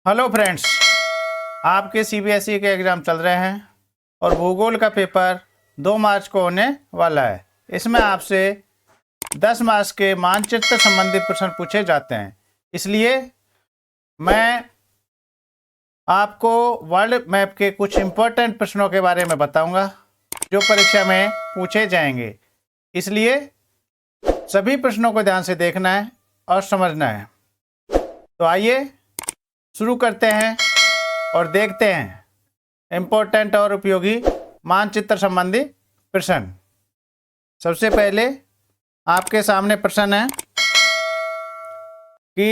Hello friends, आपके CBSE के exam चल रहे हैं और भूगोल का पेपर 2 मार्च को होने वाला है। इसमें आपसे 10 मार्क्स के मानचित्र संबंधी प्रश्न पूछे जाते हैं। इसलिए मैं आपको वर्ल्ड मैप के कुछ इम्पोर्टेंट प्रश्नों के बारे में बताऊंगा जो परीक्षा में पूछे जाएंगे। इसलिए सभी प्रश्नों को ध्यान से देखना है और समझना है। तो आइए शुरू करते हैं और देखते हैं इम्पोर्टेंट और उपयोगी मानचित्र संबंधी प्रश्न। सबसे पहले आपके सामने प्रश्न है कि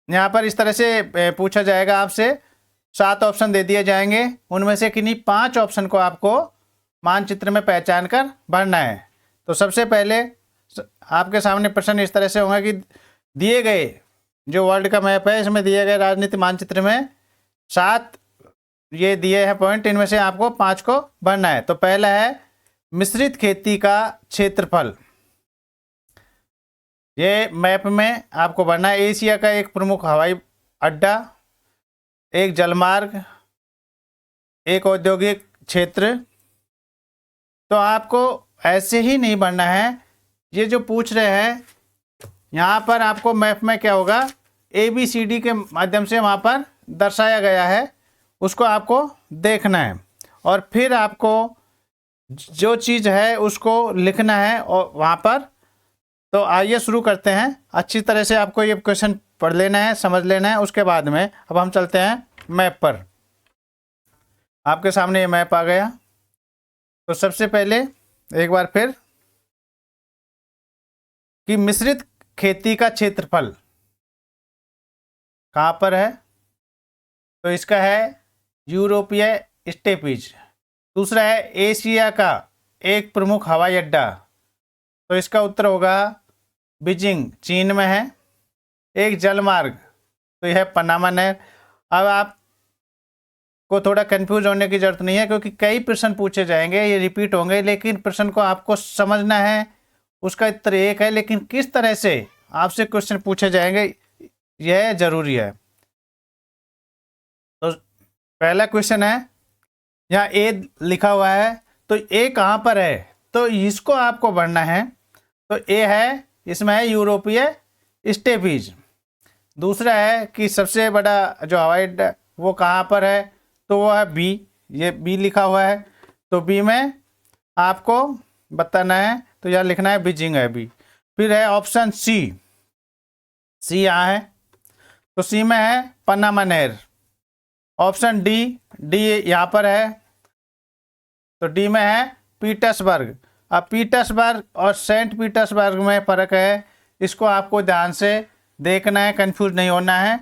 यहाँ पर इस तरह से पूछा जाएगा आपसे 7 ऑप्शन दे दिए जाएंगे, उनमें से किन्हीं 5 ऑप्शन को आपको मानचित्र में पहचान कर भरना है। तो सबसे पहले आपके सामने प्रश्न इस तरह से होगा कि दिए गए जो वर्ल्ड का मैप है इसमें दिए गए राजनीतिक मानचित्र में 7 ये दिए हैं पॉइंट, इनमें से आपको 5 को भरना है। तो पहला है मिश्रित खेती का क्षेत्रफल। ये मैप में आपको भरना है। एशिया का एक प्रमुख हवाई अड्डा, एक जलमार्ग, एक औद्योगिक क्षेत्र। तो आपको ऐसे ही नहीं भरना है, ये जो पूछ रहे हैं यहाँ पर आपको मैप में क्या होगा, ABCD के माध्यम से वहाँ पर दर्शाया गया है, उसको आपको देखना है और फिर आपको जो चीज़ है उसको लिखना है और वहाँ पर। तो आइए शुरू करते हैं। अच्छी तरह से आपको ये क्वेश्चन पढ़ लेना है, समझ लेना है। उसके बाद में अब हम चलते हैं मैप पर। आपके सामने ये मैप आ गया। तो सबसे पहले एक बार फिर कि मिश्रित खेती का क्षेत्रफल कहाँ पर है, तो इसका है यूरोपीय स्टेपीज। दूसरा है एशिया का एक प्रमुख हवाई अड्डा, तो इसका उत्तर होगा बीजिंग, चीन में है। एक जलमार्ग, तो यह है पनामा नहर। अब आपको थोड़ा कंफ्यूज होने की जरूरत नहीं है क्योंकि कई प्रश्न पूछे जाएंगे, ये रिपीट होंगे, लेकिन प्रश्न को आपको समझना है। उसका उत्तर एक है, लेकिन किस तरह से आपसे क्वेश्चन पूछे जाएंगे यह जरूरी है। तो पहला क्वेश्चन है, यहाँ ए लिखा हुआ है, तो ए कहाँ पर है, तो इसको आपको भरना है। तो ए है, इसमें है यूरोपीय स्टेपीज। दूसरा है कि सबसे बड़ा जो हवाई अड्डा वो कहाँ पर है, तो वो है बी, ये बी लिखा हुआ है। तो बी में आपको बताना है, तो यहाँ लिखना है बीजिंग है बी। फिर है ऑप्शन सी, सी यहाँ है, तो सी में है पनामा नहर। ऑप्शन डी, डी यहाँ पर है, तो डी में है पीटर्सबर्ग। अब पीटर्सबर्ग और सेंट पीटर्सबर्ग में फ़र्क है, इसको आपको ध्यान से देखना है, कंफ्यूज नहीं होना है,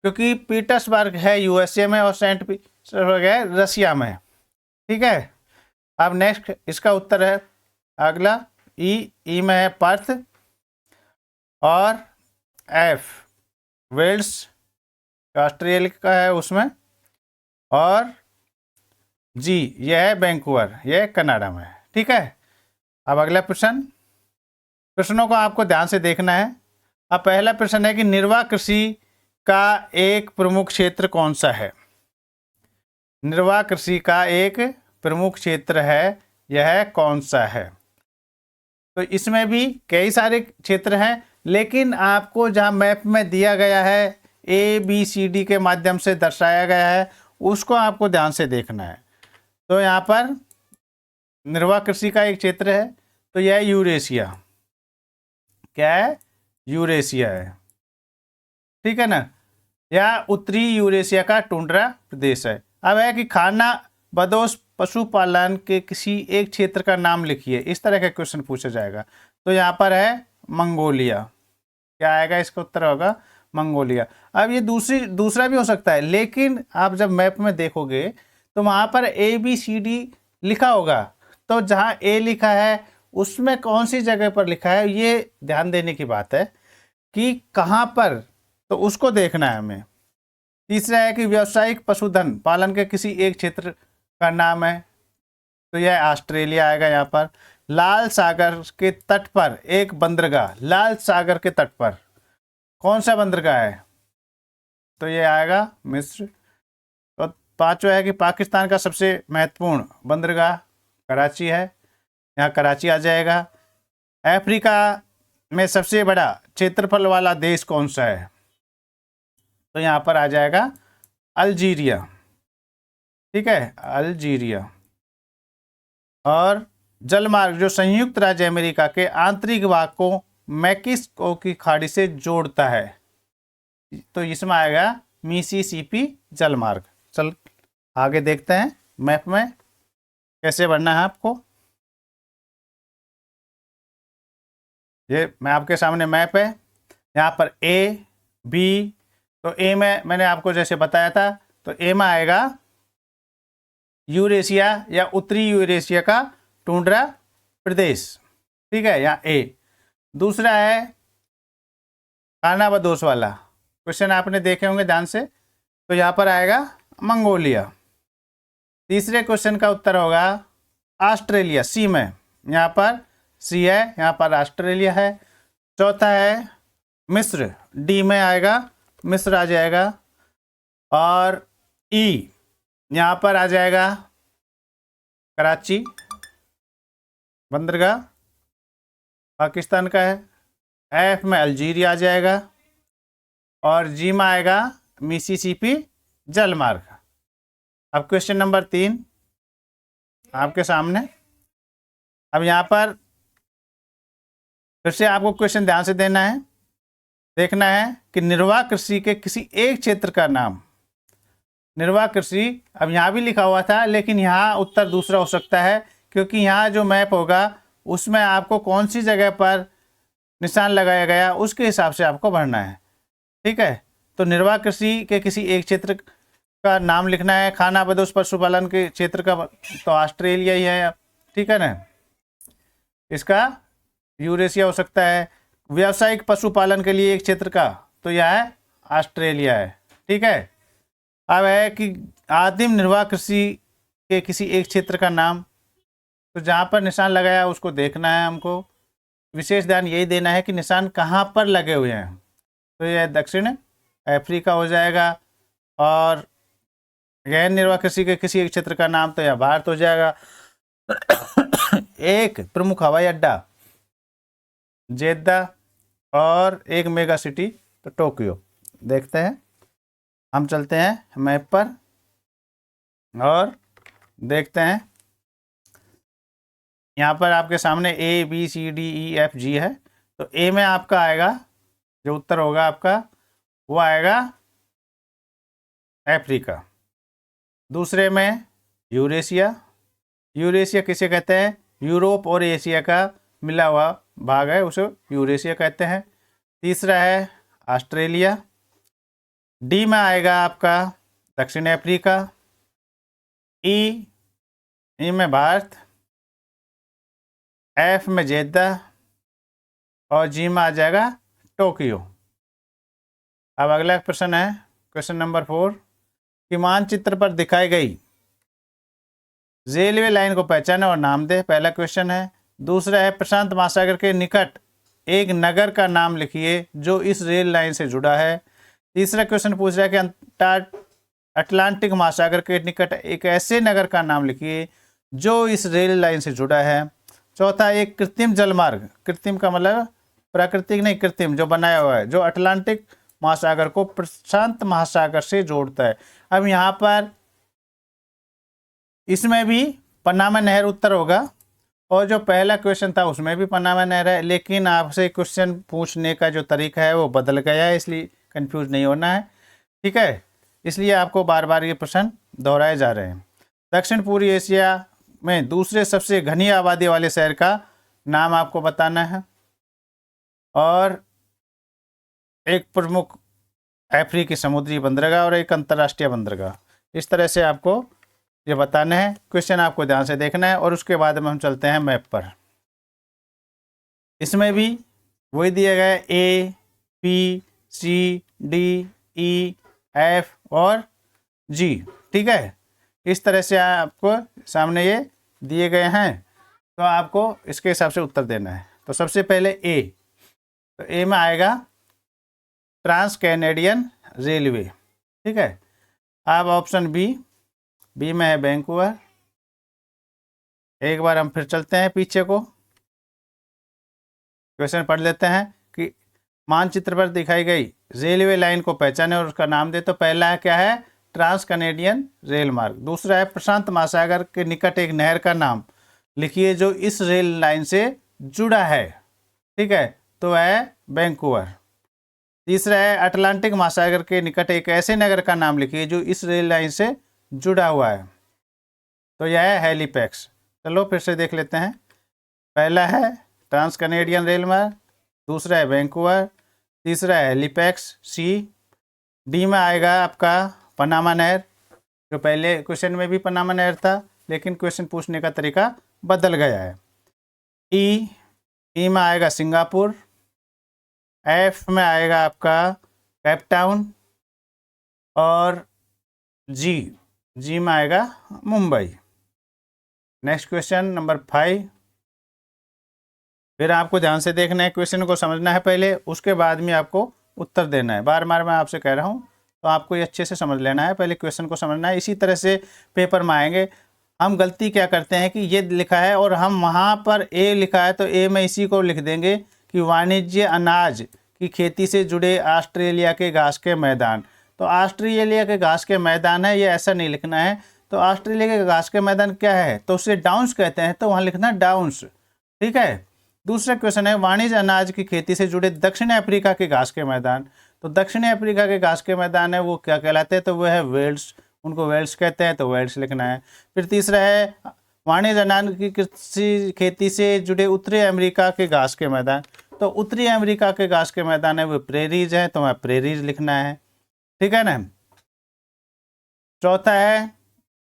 क्योंकि पीटर्सबर्ग है USA में और सेंट पीटर्सबर्ग है रसिया में। ठीक है। अब नेक्स्ट इसका उत्तर है अगला ई में है पर्थ, और एफ वेल्स ऑस्ट्रेलिया का है उसमें, और जी यह है वैंकूवर, यह कनाडा में है। ठीक है। अब अगला प्रश्न, प्रश्नों को आपको ध्यान से देखना है। अब पहला प्रश्न है कि निर्वाह कृषि का एक प्रमुख क्षेत्र कौन सा है। निर्वाह कृषि का एक प्रमुख क्षेत्र है, यह कौन सा है। तो इसमें भी कई सारे क्षेत्र हैं, लेकिन आपको जहां मैप में दिया गया है ABCD के माध्यम से दर्शाया गया है, उसको आपको ध्यान से देखना है। तो यहाँ पर निर्वाह कृषि का एक क्षेत्र है, तो यह है यूरेशिया। क्या है, यूरेशिया है। ठीक है ना। यह उत्तरी यूरेशिया का टुंड्रा प्रदेश है। अब है कि खाना बदोश पशुपालन के किसी एक क्षेत्र का नाम लिखिए, इस तरह का क्वेश्चन पूछा जाएगा। तो यहाँ पर है मंगोलिया। क्या आएगा, इसका उत्तर होगा मंगोलिया। अब ये दूसरा भी हो सकता है, लेकिन आप जब मैप में देखोगे तो वहाँ पर ABCD लिखा होगा, तो जहाँ ए लिखा है उसमें कौन सी जगह पर लिखा है, ये ध्यान देने की बात है कि कहाँ पर, तो उसको देखना है हमें। तीसरा है कि व्यावसायिक पशुधन पालन के किसी एक क्षेत्र का नाम है, तो यह ऑस्ट्रेलिया आएगा। यहाँ पर लाल सागर के तट पर एक बंदरगाह, लाल सागर के तट पर कौन सा बंदरगाह है, तो ये आएगा मिस्र। तो पांचवा है कि पाकिस्तान का सबसे महत्वपूर्ण बंदरगाह कराची है, यहाँ कराची आ जाएगा। अफ्रीका में सबसे बड़ा क्षेत्रफल वाला देश कौन सा है? तो यहाँ पर आ जाएगा अल्जीरिया, ठीक है, अल्जीरिया। और जलमार्ग जो संयुक्त राज्य अमेरिका के आंतरिक भाग को मैक्सिको की खाड़ी से जोड़ता है, तो इसमें आएगा मिसिसिपी जलमार्ग। चल आगे देखते हैं मैप में कैसे बढ़ना है आपको। ये मैं आपके सामने मैप है, यहाँ पर ए बी। तो ए में मैंने आपको जैसे बताया था, तो ए में आएगा यूरेशिया या उत्तरी यूरेशिया का टुंड्रा प्रदेश, ठीक है, यहाँ ए। दूसरा है खानाबदोश वाला, क्वेश्चन आपने देखे होंगे ध्यान से, तो यहाँ पर आएगा मंगोलिया। तीसरे क्वेश्चन का उत्तर होगा ऑस्ट्रेलिया, सी में, यहाँ पर सी है, यहाँ पर ऑस्ट्रेलिया है। चौथा है मिस्र, डी में आएगा, मिस्र आ जाएगा। और ई यहाँ पर आ जाएगा कराची बंदरगाह, पाकिस्तान का है। एफ में अल्जीरिया आ जाएगा। और जी में आएगा मिसिसिपी जलमार्ग। अब क्वेश्चन नंबर 3 आपके सामने। अब यहाँ पर फिर से आपको क्वेश्चन ध्यान से देना है, देखना है कि निर्वाह कृषि के किसी एक क्षेत्र का नाम। निर्वाह कृषि अब यहाँ भी लिखा हुआ था, लेकिन यहाँ उत्तर दूसरा हो सकता है, क्योंकि यहाँ जो मैप होगा उसमें आपको कौन सी जगह पर निशान लगाया गया उसके हिसाब से आपको भरना है, ठीक है। तो निर्वाह कृषि के किसी एक क्षेत्र का नाम लिखना है। खानाबदोश पशुपालन के क्षेत्र का तो ऑस्ट्रेलिया ही है, ठीक है ना, इसका यूरेशिया हो सकता है। व्यावसायिक पशुपालन के लिए एक क्षेत्र का तो यह है ऑस्ट्रेलिया है, ठीक है। अब है कि आदिम निर्वाह कृषि के किसी एक क्षेत्र का नाम, तो जहाँ पर निशान लगाया उसको देखना है हमको। विशेष ध्यान यही देना है कि निशान कहाँ पर लगे हुए हैं, तो यह दक्षिण अफ्रीका हो जाएगा। और गैर निर्वाह कृषि के किसी एक क्षेत्र का नाम तो यह भारत हो जाएगा। एक प्रमुख हवाई अड्डा जेद्दा और एक मेगा सिटी तो टोक्यो। देखते हैं, हम चलते हैं मैप पर और देखते हैं। यहाँ पर आपके सामने A B C D E F G है, तो ए में आपका आएगा, जो उत्तर होगा आपका वो आएगा अफ्रीका। दूसरे में यूरेशिया, यूरेशिया किसे कहते हैं? यूरोप और एशिया का मिला हुआ भाग है, उसे यूरेशिया कहते हैं। तीसरा है ऑस्ट्रेलिया। डी में आएगा आपका दक्षिण अफ्रीका। ई में भारत। एफ में जेद्दा और जी में आ जाएगा टोक्यो। अब अगला प्रश्न है क्वेश्चन नंबर 4 कि मानचित्र पर दिखाई गई रेलवे लाइन को पहचाने और नाम दे, पहला क्वेश्चन है। दूसरा है प्रशांत महासागर के निकट एक नगर का नाम लिखिए जो इस रेल लाइन से जुड़ा है। तीसरा क्वेश्चन पूछ रहा है कि अटलांटिक महासागर के निकट एक ऐसे नगर का नाम लिखिए जो इस रेल लाइन से जुड़ा है। चौथा, एक कृत्रिम जलमार्ग, कृत्रिम का मतलब प्राकृतिक नहीं, कृत्रिम जो बनाया हुआ है, जो अटलांटिक महासागर को प्रशांत महासागर से जोड़ता है। अब यहाँ पर इसमें भी पनामा नहर उत्तर होगा, और जो पहला क्वेश्चन था उसमें भी पनामा नहर है, लेकिन आपसे क्वेश्चन पूछने का जो तरीका है वो बदल गया है, इसलिए कंफ्यूज नहीं होना है, ठीक है। इसलिए आपको बार बार ये प्रश्न दोहराए जा रहे हैं। दक्षिण पूर्वी एशिया में दूसरे सबसे घनी आबादी वाले शहर का नाम आपको बताना है, और एक प्रमुख अफ्रीकी समुद्री बंदरगाह और एक अंतर्राष्ट्रीय बंदरगाह। इस तरह से आपको ये बताने हैं। क्वेश्चन आपको ध्यान से देखना है और उसके बाद में हम चलते हैं मैप पर। इसमें भी वही दिया गया है, A P C D E F और जी, ठीक है। इस तरह से आपको सामने ये दिए गए हैं, तो आपको इसके हिसाब से उत्तर देना है। तो सबसे पहले ए, तो ए में आएगा ट्रांस कैनेडियन रेलवे, ठीक है। अब ऑप्शन बी में है वैंकूवर। एक बार हम फिर चलते हैं पीछे को, क्वेश्चन पढ़ लेते हैं कि मानचित्र पर दिखाई गई रेलवे लाइन को पहचाने और उसका नाम दे। तो पहला है क्या है, ट्रांस कनेडियन रेल मार्ग। दूसरा है प्रशांत महासागर के निकट एक नहर का नाम लिखिए जो इस रेल लाइन से जुड़ा है। ठीक है, तो है वैंकूवर। तीसरा है अटलांटिक महासागर के निकट एक ऐसे नगर का नाम लिखिए जो इस रेल लाइन से जुड़ा हुआ है। तो यह है हैलीफैक्स। चलो फिर से देख लेते हैं। पहला है ट्रांस कनेडियन रेल मार्ग, दूसरा है वैंकूवर, तीसरा है हैलीफैक्स सी। डी में आएगा आपका पनामा नहर, जो पहले क्वेश्चन में भी पनामा नहर था लेकिन क्वेश्चन पूछने का तरीका बदल गया है। ई में आएगा सिंगापुर। एफ में आएगा आपका केप टाउन। और जी में आएगा मुंबई। Next question number 5। फिर आपको ध्यान से देखना है, क्वेश्चन को समझना है पहले, उसके बाद में आपको उत्तर देना है। बार बार मैं आपसे कह रहा हूँ, तो आपको ये अच्छे से समझ लेना है, पहले क्वेश्चन को समझना है। इसी तरह से पेपर में आएंगे। हम गलती क्या करते हैं कि ये लिखा है और हम वहाँ पर ए लिखा है तो ए में इसी को लिख देंगे कि वाणिज्य अनाज की खेती से जुड़े ऑस्ट्रेलिया के घास के मैदान। तो ऑस्ट्रेलिया के घास के मैदान है, ये ऐसा नहीं लिखना है। तो ऑस्ट्रेलिया के घास के मैदान क्या है, तो उसे डाउन्स कहते हैं, तो वहाँ लिखना डाउन्स। ठीक है। दूसरा क्वेश्चन है वाणिज्य अनाज की खेती से जुड़े दक्षिण अफ्रीका के घास के मैदान। तो दक्षिण अफ्रीका के घास के मैदान है वो क्या कहलाते हैं, तो वो है वेल्स, उनको वेल्स कहते हैं, तो वेल्स लिखना है। फिर तीसरा है वाणिज्य अनाज की कृषि खेती से जुड़े उत्तरी अमेरिका के घास के मैदान। तो उत्तरी अमेरिका के घास के मैदान है वो प्रेरीज है, तो वहाँ प्रेरीज लिखना है। ठीक है ना। चौथा है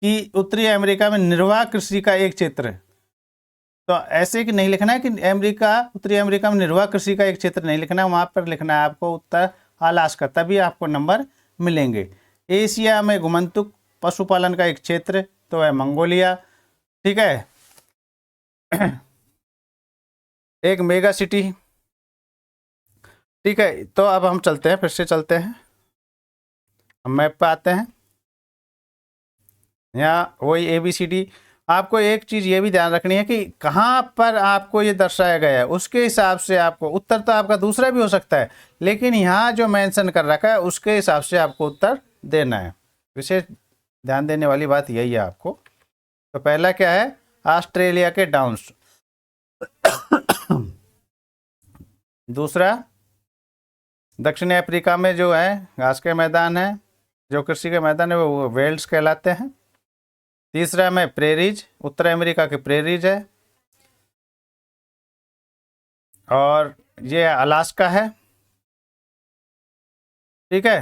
कि उत्तरी अमेरिका में निर्वाह कृषि का एक क्षेत्र। तो ऐसे कि नहीं लिखना है कि उत्तरी अमेरिका में निर्वाह कृषि का एक क्षेत्र नहीं लिखना है, वहाँ पर लिखना है आपको उत्तर अलास्का, तभी आपको नंबर मिलेंगे। एशिया में गुमंतुक पशुपालन का एक क्षेत्र, तो है मंगोलिया। ठीक है। एक मेगा सिटी। ठीक है, तो अब हम चलते हैं, फिर से चलते हैं, हम मैप पे आते हैं। यहाँ वही ABCD। आपको एक चीज़ ये भी ध्यान रखनी है कि कहाँ पर आपको ये दर्शाया गया है, उसके हिसाब से आपको उत्तर, तो आपका दूसरा भी हो सकता है लेकिन यहाँ जो मेंशन कर रखा है उसके हिसाब से आपको उत्तर देना है। विशेष ध्यान देने वाली बात यही है आपको। तो पहला क्या है, ऑस्ट्रेलिया के डाउन्स। दूसरा दक्षिण अफ्रीका में जो है घास के मैदान है, जो कृषि के मैदान है वो वेल्स कहलाते हैं। तीसरा में प्रेरीज, उत्तर अमेरिका के प्रेरीज है। और ये अलास्का है। ठीक है।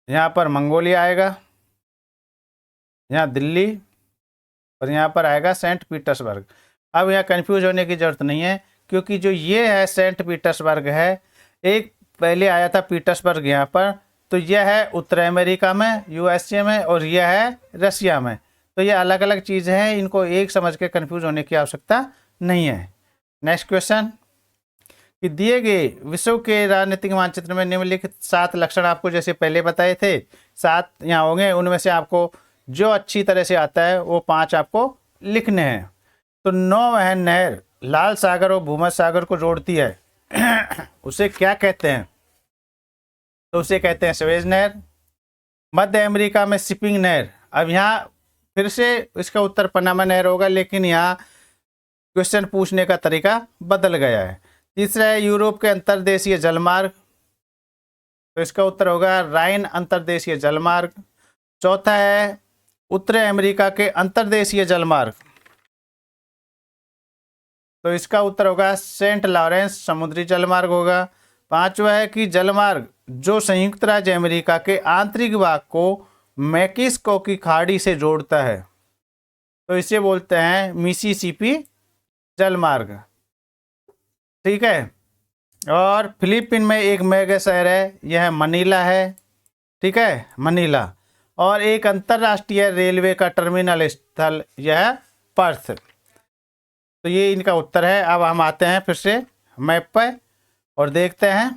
यहाँ पर मंगोलिया आएगा, यहाँ दिल्ली, और यहाँ पर आएगा सेंट पीटर्सबर्ग। अब यहाँ कंफ्यूज होने की ज़रूरत नहीं है क्योंकि जो ये है सेंट पीटर्सबर्ग है, एक पहले आया था पीटर्सबर्ग यहाँ पर, तो यह है उत्तर अमेरिका में USA में, और यह है रसिया में। तो ये अलग अलग चीज़ें हैं, इनको एक समझ के कंफ्यूज होने की आवश्यकता नहीं है। नेक्स्ट क्वेश्चन कि दिए गए विश्व के राजनीतिक मानचित्र में निम्नलिखित 7 लक्षण आपको जैसे पहले बताए थे 7 यहाँ होंगे, उनमें से आपको जो अच्छी तरह से आता है वो 5 आपको लिखने हैं। तो नौवहन नहर लाल सागर और भूमध्य सागर को जोड़ती है उसे क्या कहते हैं, तो उसे कहते हैं स्वेज नहर। मध्य अमेरिका में शिपिंग नहर, अब यहाँ फिर से इसका उत्तर पनामा नहर होगा लेकिन यहाँ क्वेश्चन पूछने का तरीका बदल गया है। तीसरा है यूरोप के अंतर्देशीय जलमार्ग, तो इसका उत्तर होगा राइन अंतर्देशीय जलमार्ग। चौथा है उत्तरी अमेरिका के अंतर्देशीय जलमार्ग, तो इसका उत्तर होगा सेंट लॉरेंस समुद्री जलमार्ग होगा। पांचवा है कि जलमार्ग जो संयुक्त राज्य अमेरिका के आंतरिक भाग को मैक्सिको की खाड़ी से जोड़ता है, तो इसे बोलते हैं मिसिसिपी जलमार्ग। ठीक है। और फिलीपीन में एक मेगा शहर है, यह मनीला है। ठीक है, मनीला। और एक अंतर्राष्ट्रीय रेलवे का टर्मिनल स्थल यह पर्थ। तो ये इनका उत्तर है। अब हम आते हैं फिर से मैप पर और देखते हैं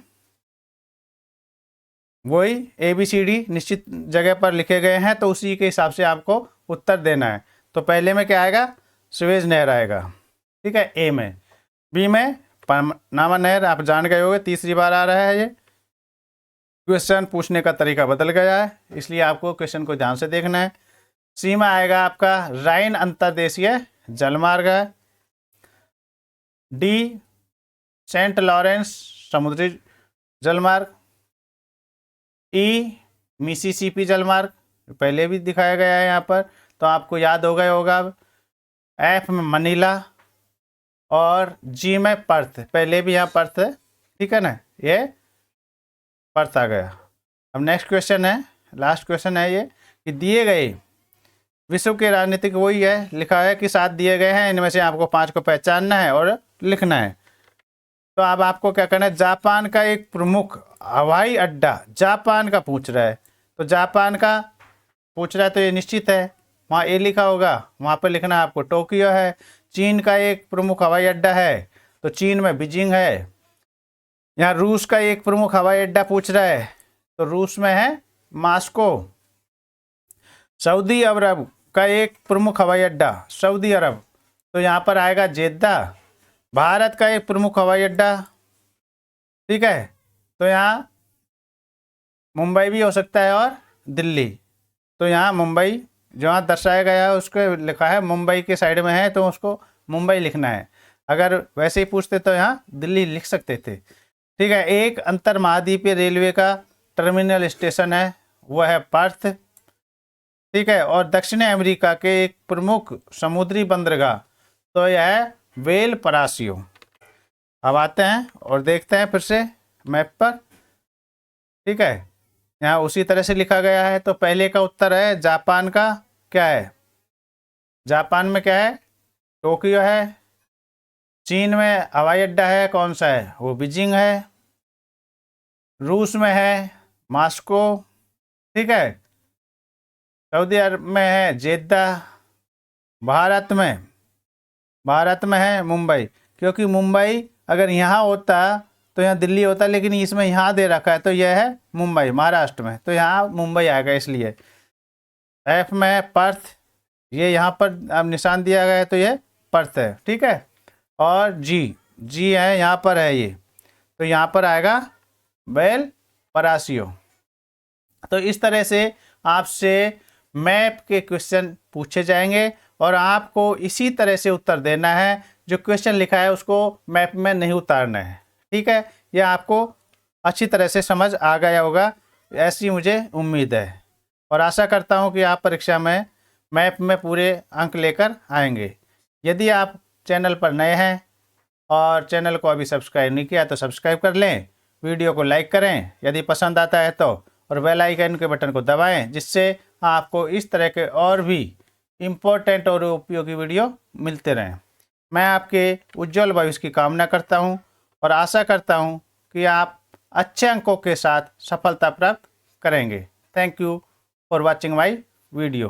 वही ABCD निश्चित जगह पर लिखे गए हैं, तो उसी के हिसाब से आपको उत्तर देना है। तो पहले में क्या आएगा, सुएज नहर आएगा, ठीक है, ए में। बी में पनामा नहर, आप जान गए होंगे, तीसरी बार आ रहा है ये क्वेश्चन, पूछने का तरीका बदल गया है, इसलिए आपको क्वेश्चन को ध्यान से देखना है। सी में आएगा आपका राइन अंतर्देशीय जलमार्ग है। डी सेंट लॉरेंस समुद्री जलमार्ग। ई मिसिसिपी जलमार्ग, पहले भी दिखाया गया है यहाँ पर, तो आपको याद हो गया होगा। एफ में मनीला और जी में पर्थ, पहले भी यहाँ पर्थ है, ठीक है ना, ये पर्थ आ गया। अब नेक्स्ट क्वेश्चन है, लास्ट क्वेश्चन है ये, कि दिए गए विश्व के राजनीतिक वही है, लिखा है कि 7 दिए गए हैं, इनमें से आपको 5 को पहचानना है और लिखना है। तो अब आपको क्या करना है, जापान का एक प्रमुख हवाई अड्डा, जापान का पूछ रहा है, तो जापान का पूछ रहा है तो ये निश्चित है, वहाँ ए लिखा होगा, वहाँ पर लिखना है आपको टोक्यो है। चीन का एक प्रमुख हवाई अड्डा है, तो चीन में बीजिंग है। यहाँ रूस का एक प्रमुख हवाई अड्डा पूछ रहा है, तो रूस में है मॉस्को। सऊदी अरब का एक प्रमुख हवाई अड्डा, सऊदी अरब, तो यहाँ पर आएगा जेद्दा। भारत का एक प्रमुख हवाई अड्डा, ठीक है, तो यहाँ मुंबई भी हो सकता है और दिल्ली, तो यहाँ मुंबई जहाँ दर्शाया गया है उसको लिखा है मुंबई के साइड में है, तो उसको मुंबई लिखना है। अगर वैसे ही पूछते तो यहाँ दिल्ली लिख सकते थे, ठीक है। एक अंतर महाद्वीपीय रेलवे का टर्मिनल स्टेशन है, वह है पर्थ, ठीक है। और दक्षिण अमेरिका के एक प्रमुख समुद्री बंदरगाह, तो यह है वेल परासियो। अब आते हैं और देखते हैं फिर से मैप पर, ठीक है, यहाँ उसी तरह से लिखा गया है। तो पहले का उत्तर है जापान का, क्या है, जापान में क्या है, टोक्यो है। चीन में हवाई अड्डा है, कौन सा है, वो बीजिंग है। रूस में है मॉस्को, ठीक है। सऊदी अरब में है जेद्दा। भारत में है मुंबई, क्योंकि मुंबई अगर यहाँ होता तो यहाँ दिल्ली होता, लेकिन इसमें यहाँ दे रखा है, तो यह है मुंबई, महाराष्ट्र में, तो यहाँ मुंबई आएगा इसलिए। एफ में है पर्थ, ये यहाँ पर अब निशान दिया गया है, तो ये पर्थ है, ठीक है। और जी है यहाँ पर है ये, तो यहाँ पर आएगा वेल परासियो। तो इस तरह से आपसे मैप के क्वेश्चन पूछे जाएंगे और आपको इसी तरह से उत्तर देना है, जो क्वेश्चन लिखा है उसको मैप में नहीं उतारना है, ठीक है। यह आपको अच्छी तरह से समझ आ गया होगा, ऐसी मुझे उम्मीद है, और आशा करता हूं कि आप परीक्षा में मैप में पूरे अंक लेकर आएंगे। यदि आप चैनल पर नए हैं और चैनल को अभी सब्सक्राइब नहीं किया तो सब्सक्राइब कर लें, वीडियो को लाइक करें यदि पसंद आता है तो, और बेल आइकन के बटन को दबाएं, जिससे आपको इस तरह के और भी इम्पोर्टेंट और उपयोगी वीडियो मिलते रहें। मैं आपके उज्जवल भविष्य की कामना करता हूं और आशा करता हूं कि आप अच्छे अंकों के साथ सफलता प्राप्त करेंगे। Thank you for watching my video.